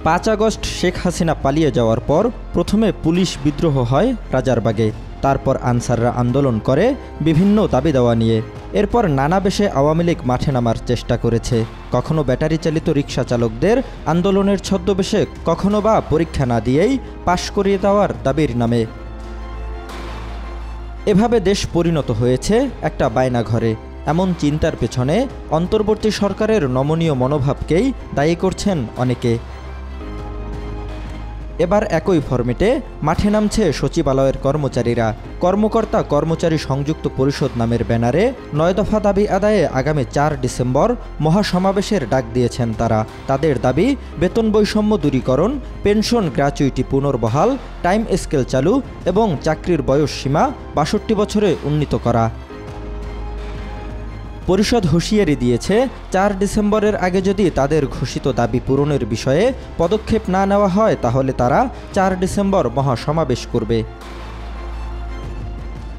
৫ August Sheikh Hasina পালিয়ে যাওয়ার পর প্রথমে পুলিশ বিদ্রোহ হয় রাজারবাগে, তারপর আনসাররা আন্দোলন করে বিভিন্ন দাবি দাওয়া নিয়ে। এরপর নানা বেশে আওয়ামী লীগ মাঠে নামার চেষ্টা করেছে, কখনো ব্যাটারি চালিত রিকশা চালকদের আন্দোলনের ছদ্মবেশে, কখনো বা পরীক্ষা না দিয়েই পাশ করিয়ে দেওয়ার দাবির নামে। এভাবে দেশ পরিণত হয়েছে একটা বায়নাঘরে। এমন চিন্তার পেছনে অন্তর্বর্তী সরকারের নমনীয় মনোভাবকেই দায়ী করছেন অনেকে। এবার একই ফরম্যাটে মাঠে নামছে সচিবালয়ের কর্মচারীরা। কর্মকর্তা কর্মচারী সংযুক্ত পরিষদ নামের ব্যানারে ৯ দফা দাবি আদায়ে আগামী ৪ ডিসেম্বর মহাসমাবেশের ডাক দিয়েছেন তারা। তাদের দাবি বেতন বৈষম্য দূরীকরণ, পেনশন গ্র্যাচুইটি পুনর্বহাল, টাইম স্কেল চালু এবং চাকরির বয়স সীমা ৬২ বছরে উন্নীত করা। পরিষদ হুঁশিয়ারি দিয়েছে, ৪ ডিসেম্বরের আগে যদি তাদের ঘোষিত দাবি পূরণের বিষয়ে পদক্ষেপ না নেওয়া হয় তাহলে তারা ৪ ডিসেম্বর মহাসমাবেশ করবে।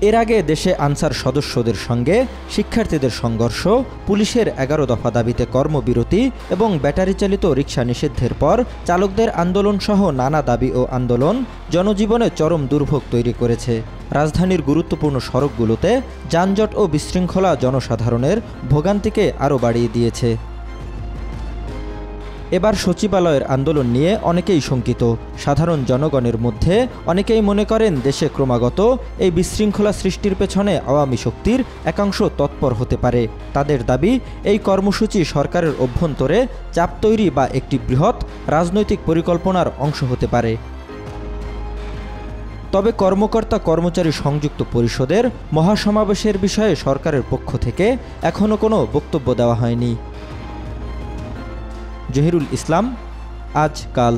এর আগে দেশে আনসার সদস্যদের সঙ্গে শিক্ষার্থীদের সংঘর্ষ, পুলিশের ১১ দফা দাবিতে কর্মবিরতি এবং ব্যাটারি চালিত রিকশা নিষিদ্ধের পর চালকদের আন্দোলনসহ নানা দাবি ও আন্দোলন জনজীবনে চরম দুর্ভোগ তৈরি করেছে। রাজধানীর গুরুত্বপূর্ণ সড়কগুলোতে যানজট ও বিশৃঙ্খলা জনসাধারণের ভোগান্তিকে আরও বাড়িয়ে দিয়েছে। এবার সচিবালয়ের আন্দোলন নিয়ে অনেকেই শঙ্কিত। সাধারণ জনগণের মধ্যে অনেকেই মনে করেন দেশে ক্রমাগত এই বিশৃঙ্খলা সৃষ্টির পেছনে আওয়ামী শক্তির একাংশ তৎপর হতে পারে। তাদের দাবি, এই কর্মসূচি সরকারের অভ্যন্তরে চাপ তৈরি বা একটি বৃহৎ রাজনৈতিক পরিকল্পনার অংশ হতে পারে। তবে কর্মকর্তা কর্মচারী সংযুক্ত পরিষদের মহাসমাবেশের বিষয়ে সরকারের পক্ষ থেকে এখনও কোনো বক্তব্য দেওয়া হয়নি। জহিরুল ইসলাম, আজ কাল।